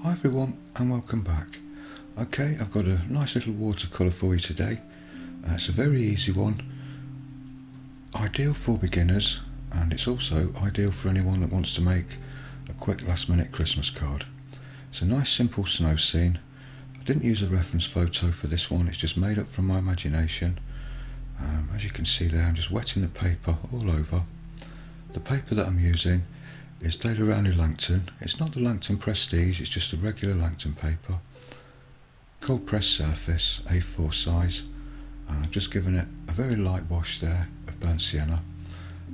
Hi everyone and welcome back. Okay, I've got a nice little watercolour for you today. It's a very easy one, ideal for beginners, and it's also ideal for anyone that wants to make a quick last minute Christmas card. It's a nice simple snow scene. I didn't use a reference photo for this one, it's just made up from my imagination. As you can see there, I'm just wetting the paper all over. The paper that I'm using is Daler Rowney Langton. It's not the Langton Prestige, it's just a regular Langton paper. Cold press surface, A4 size. And I've just given it a very light wash there of burnt sienna.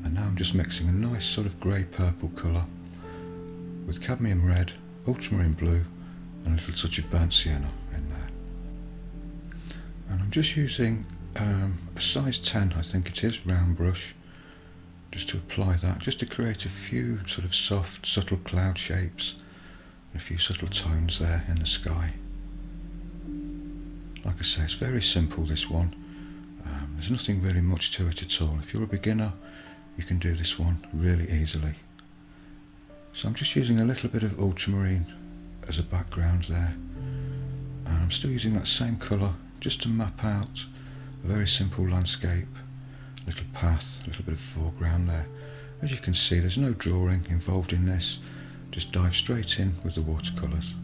And now I'm just mixing a nice sort of grey purple colour with cadmium red, ultramarine blue and a little touch of burnt sienna in there. And I'm just using a size 10, I think it is, round brush, just to apply that, just to create a few sort of soft, subtle cloud shapes, and a few subtle tones there in the sky. Like I say, it's very simple, this one. There's nothing really much to it at all. If you're a beginner, you can do this one really easily. So I'm just using a little bit of ultramarine as a background there, and I'm still using that same colour just to map out a very simple landscape. Little path, a little bit of foreground there. As you can see, there's no drawing involved in this, just dive straight in with the watercolours.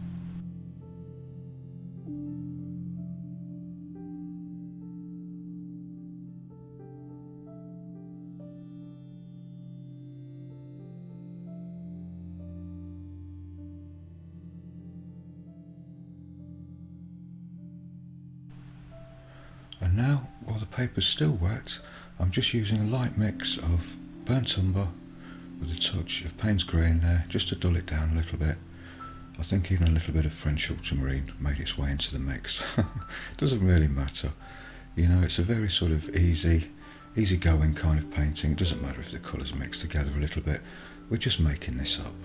And now, while the paper's still wet, I'm just using a light mix of burnt umber with a touch of Payne's grey in there, just to dull it down a little bit. I think even a little bit of French ultramarine made its way into the mix. It doesn't really matter. You know, it's a very sort of easy-going kind of painting. It doesn't matter if the colours mix together a little bit. We're just making this up.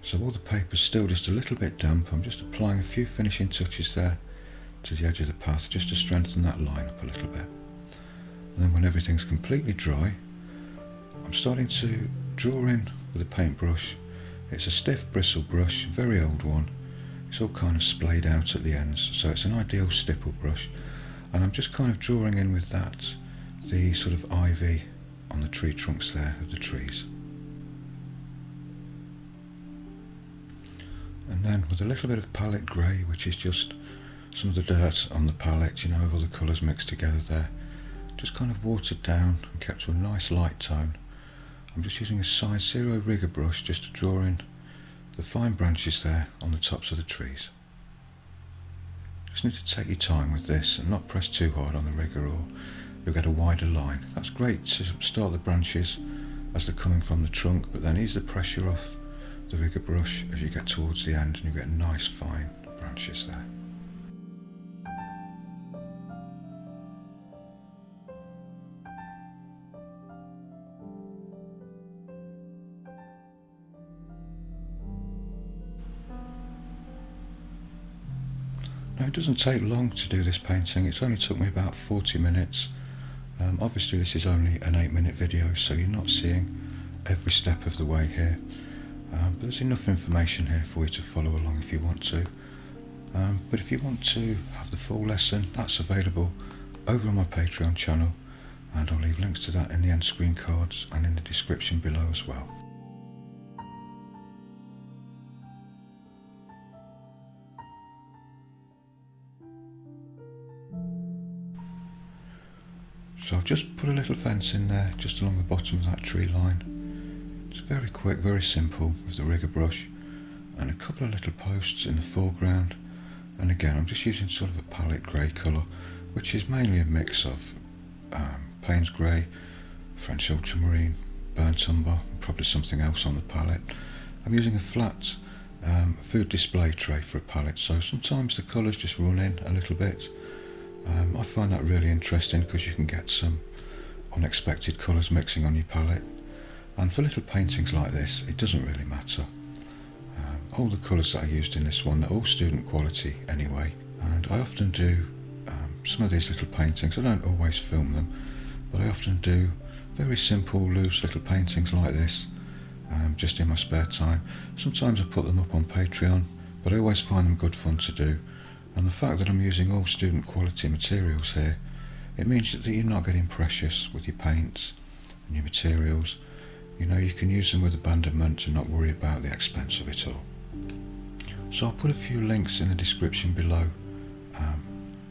So while the paper's still just a little bit damp, I'm just applying a few finishing touches there to the edge of the path, just to strengthen that line up a little bit. And then when everything's completely dry, I'm starting to draw in with a paintbrush. It's a stiff bristle brush, very old one. It's all kind of splayed out at the ends, so it's an ideal stipple brush. And I'm just kind of drawing in with that the sort of ivy on the tree trunks there of the trees. And then with a little bit of palette grey, which is just some of the dirt on the palette, you know, of all the colours mixed together there, just kind of watered down and kept to a nice light tone. I'm just using a size 0 rigger brush just to draw in the fine branches there on the tops of the trees. Just need to take your time with this and not press too hard on the rigger, or you'll get a wider line. That's great to start the branches as they're coming from the trunk, but then ease the pressure off the rigger brush as you get towards the end and you get nice fine branches there. Now, it doesn't take long to do this painting. It's only took me about 40 minutes. Obviously this is only an 8-minute video, so you're not seeing every step of the way here. But there's enough information here for you to follow along if you want to. But if you want to have the full lesson, that's available over on my Patreon channel, and I'll leave links to that in the end screen cards and in the description below as well. So I've just put a little fence in there, just along the bottom of that tree line. It's very quick, very simple with the rigger brush, and a couple of little posts in the foreground. And again, I'm just using sort of a palette grey colour, which is mainly a mix of Payne's grey, French ultramarine, burnt umber, and probably something else on the palette. I'm using a flat food display tray for a palette, so sometimes the colours just run in a little bit. I find that really interesting because you can get some unexpected colours mixing on your palette, and for little paintings like this it doesn't really matter. All the colours that I used in this one, they're all student quality anyway, and I often do some of these little paintings. I don't always film them, but I often do very simple loose little paintings like this just in my spare time. Sometimes I put them up on Patreon, but I always find them good fun to do. And the fact that I'm using all student quality materials here, it means that you're not getting precious with your paints and your materials. You know, you can use them with abandonment and not worry about the expense of it all. So I'll put a few links in the description below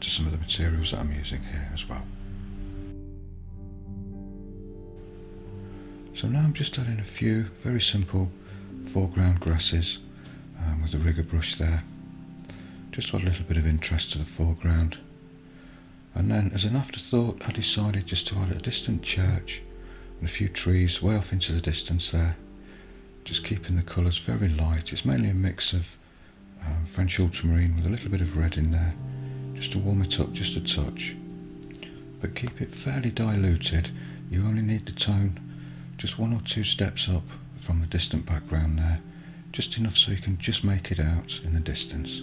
to some of the materials that I'm using here as well. So now I'm just adding a few very simple foreground grasses with the rigger brush there, just to add a little bit of interest to the foreground. And then as an afterthought, I decided just to add a distant church and a few trees way off into the distance there, just keeping the colours very light. It's mainly a mix of French ultramarine with a little bit of red in there, just to warm it up just a touch, but keep it fairly diluted. You only need the tone just 1 or 2 steps up from the distant background there, just enough so you can just make it out in the distance.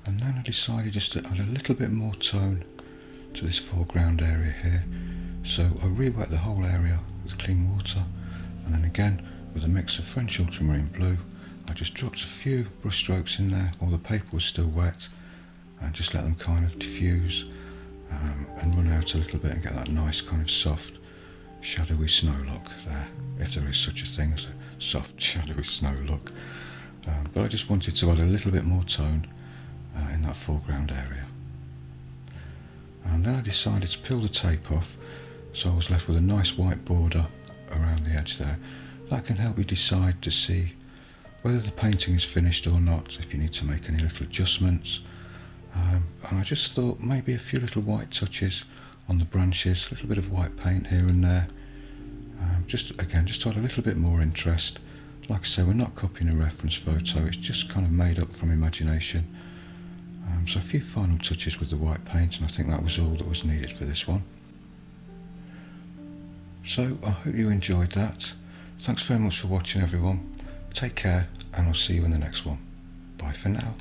And then I decided just to add a little bit more tone to this foreground area here. So I re-wet the whole area with clean water, and then again with a mix of French ultramarine blue, I just dropped a few brush strokes in there while the paper was still wet, and just let them kind of diffuse and run out a little bit and get that nice kind of soft shadowy snow look there, if there is such a thing as a soft shadowy snow look. But I just wanted to add a little bit more tone in that foreground area. And then I decided to peel the tape off, so I was left with a nice white border around the edge there. That can help you decide to see whether the painting is finished or not, if you need to make any little adjustments. And I just thought maybe a few little white touches on the branches, a little bit of white paint here and there, just to add a little bit more interest. Like I say, we're not copying a reference photo, it's just kind of made up from imagination. So a few final touches with the white paint, and I think that was all that was needed for this one. So I hope you enjoyed that. Thanks very much for watching, everyone. Take care, and I'll see you in the next one. Bye for now.